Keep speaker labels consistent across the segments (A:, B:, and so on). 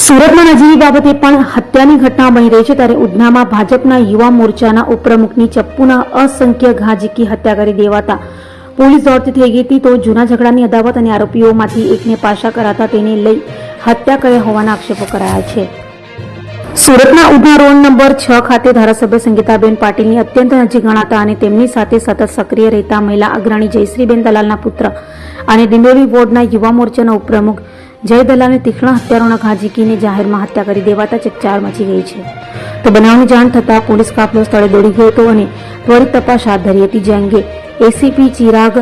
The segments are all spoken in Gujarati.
A: સુરતમાં નજીવી બાબતે પણ હત્યાની ઘટના બની રહી છે ત્યારે ઉધનામાં ભાજપના યુવા મોરચાના ઉપપ્રમુખની ચપ્પુના અસંખ્ય ઘા ઝીકી હત્યા કરી દેવાતા પોલીસ દોડતી થઈ ગઈ હતી. તો જૂના ઝઘડાની અદાવત અને આરોપીઓમાંથી એકને પાછા કરાતા તેને લઈ હત્યા કર્યા હોવાના આક્ષેપો કરાયા છે. સુરતના ઉધના રોડ નંબર 6 ખાતે ધારાસભ્ય સંગીતાબેન પાટીલની અત્યંત નજીક ગણાતા અને તેમની સાથે સતત સક્રિય રહેતા મહિલા અગ્રણી જયશ્રીબેન દલાલના પુત્ર અને ડિંડોલી વોર્ડના યુવા મોરચાના ઉપપ્રમુખ જય દલાલને તીક્ષ્ણ હત્યારોના ઘા ઝીકીને જાહેરમાં હત્યા કરી દેવાતા ચકચાર મચી ગઈ છે. તો બનાવની જાણ થતાં પોલીસ કાફલો સ્થળે દોડી ગયો હતો અને ત્વરિત તપાસ હાથ ધરી હતી. જે અંગે એસીપી ચિરાગ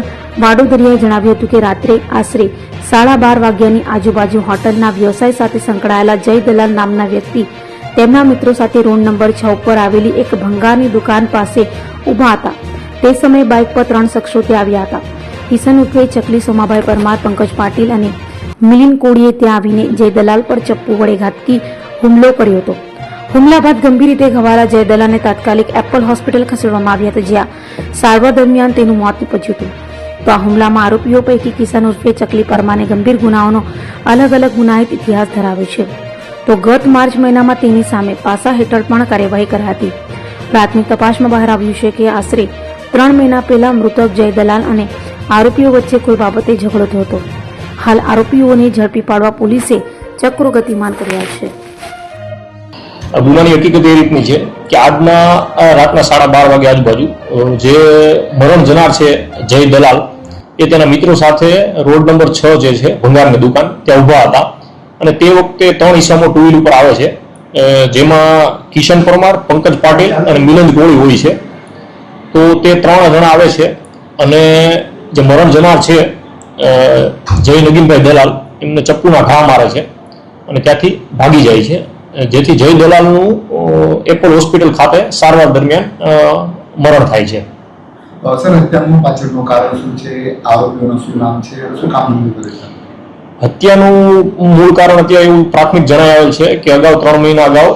A: વાડોદરિયાએ જણાવ્યું હતું કે રાત્રે આશરે 12:30 વાગ્યાની આજુબાજુ હોટલના વ્યવસાય સાથે સંકળાયેલા જય દલાલ નામના વ્યક્તિ તેમના મિત્રો સાથે રોડ નંબર 6 ઉપર આવેલી એક ભંગારની દુકાન પાસે ઊભા હતા. તે સમયે બાઇક પર 3 શખ્સો ત્યાં આવ્યા હતા. કિશન ઉર્ફે ચકલી, સોમાભાઈ પરમાર, પંકજ પાટીલ અને મિલિન કોળીએ ત્યાં આવીને જય દલાલ પર ચપ્પુ વડે ઘાતકી હુમલો કર્યો હતો. હુમલા બાદ ગંભીર રીતે ઘવાયેલા જય દલાલને તાત્કાલિક એપલ હોસ્પિટલ ખસેડવામાં આવ્યા હતા, જ્યાં સારવાર દરમિયાન તેનું મોત નીપજ્યું હતું. તો આ હુમલામાં આરોપીઓ પૈકી કિશન ઉર્ફે ચકલી પરમારને ગંભીર ગુનાઓનો અલગ અલગ ગુનાહિત ઇતિહાસ ધરાવે છે. તો ગત માર્ચ મહિનામાં તેની સામે પાસા હેઠળ પણ કાર્યવાહી કરાઈ હતી. પ્રાથમિક તપાસમાં બહાર આવ્યું છે કે આશરે 3 મહિના પહેલા મૃતક જય દલાલ અને આરોપીઓ વચ્ચે કોઈ બાબતે ઝઘડો થયો હતો. હાલ આરોપીઓને ઝડપી પાડવા પોલીસે ચક્રો ગતિમાન કર્યા છે.
B: ગુનાની હકીકત એ રીતની છે કે આજના રાતના 12:30 વાગે આજુબાજુ જે મરણ જનાર છે જય દલાલ એ તેના મિત્રો સાથે રોડ નંબર 6 જે છે ભંગારની દુકાન ત્યાં ઊભા હતા અને તે વખતે 3 ઈસમો ટુ વ્હીલ ઉપર આવે છે, જેમાં કિશન પરમાર, પંકજ પાટીલ અને મિલન કોળી હોય છે. તો તે 3 જણા આવે છે અને જે મરણ જનાર છે જય નગીનભાઈ દલાલ એમને ચપ્પુના ઘા મારે છે અને ત્યાંથી ભાગી જાય છે, જેથી જય દલાલનું એપલ હોસ્પિટલ ખાતે સારવાર દરમિયાન મરણ થાય છે.
C: સર, હત્યાનું પાછળનું કારણ શું છે? આરોપીઓનું શું નામ છે? શું કામ કરે છે?
B: હત્યાનું મૂળ કારણ અત્યારે એવું પ્રાથમિક જણાઈ આવેલ છે કે અગાઉ 3 મહિના અગાઉ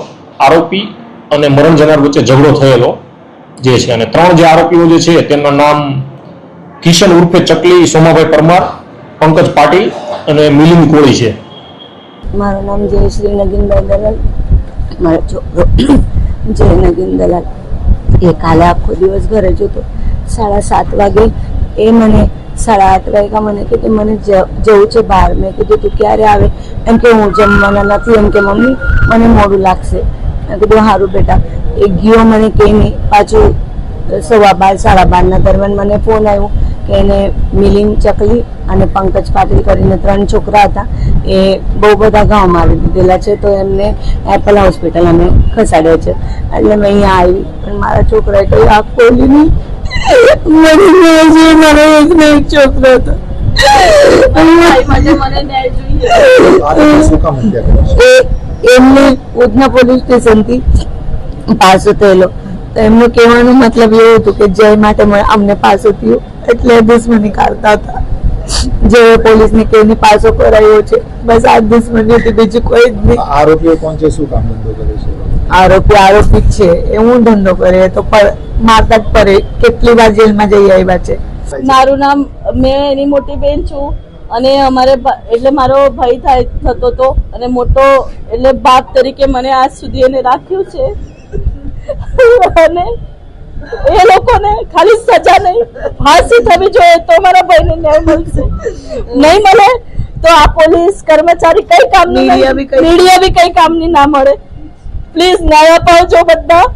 B: આરોપી અને મરણ જનાર વચ્ચે ઝઘડો થયેલો જે છે અને 3 જે આરોપીઓ જે છે તેમના નામ કિશન ઉર્ફે ચકલી, સોમાભાઈ પરમાર, પંકજ પાટીલ અને મિલિન કોળી છે.
D: મારું નામ જયશ્રી નગીનભાઈ દલાલ, મારો છોકરો જય નગીન દલાલ. એ કાલે આખો દિવસ ઘરે જ હતો. 7:30 વાગે એ મને 8:30 વાગ્યા મને કે મને જવું છે બહાર. મેં કીધું તું ક્યારે આવે? એમ કે હું જમવાના નથી. એમ કે મમ્મી મને મોડું લાગશે. મેં કીધું સારું બેટા. એ ગયો, મને કહીને પાછું 12:15 12:30 દરમિયાન મને ફોન આવ્યો કે એને મિલિન, ચકલી અને પંકજ પાટીલ કરીને 3 છોકરા હતા, એ બહુ બધા ઘાવ મારી દીધેલા છે, તો એમને એપલ હોસ્પિટલ અમે ખસાડ્યા છે. એટલે મેં અહીંયા આવી પણ મારા છોકરાએ કઈ આંખ ખોલી નહીં. મારો એકનો એક છોકરો હતો. એમને ઉધના પોલીસ સ્ટેશનથી પાસો થયેલો. તો એમનું કહેવાનું મતલબ એવું હતું કે જય માટે અમને પાસો થયું એટલે દુશ્મની કાઢતા હતા. જે પોલીસને કહીને પાસો કરાયો છે, બસ આ દુશ્મની હતી, બીજું કોઈ જ નહીં.
C: આરોપીઓ કોણ છે? શું કામ ધંધો કરે છે?
D: આરોપી જ છે. એ હું ધંધો કરે તો પણ મારતા જ પડે. કેટલી વાર જેલમાં જઈ આવ્યા છે.
E: મારું નામ, મેં એની મોટી બેન છું અને અમારે એટલે મારો ભાઈ થતો હતો અને મોટો એટલે બાપ તરીકે મને આજ સુધી એને રાખ્યું છે. અને એ લોકોને ખાલી સજા નહીં, ફાંસી થવી જોઈએ તો મારા ભાઈને ન્યાય મળશે. નહીં મળે તો આ પોલીસ કર્મચારી કઈ કામની, મીડિયા બી કઈ કામની ના મળે. પ્લીઝ ન્યાય અપાવજો બધા.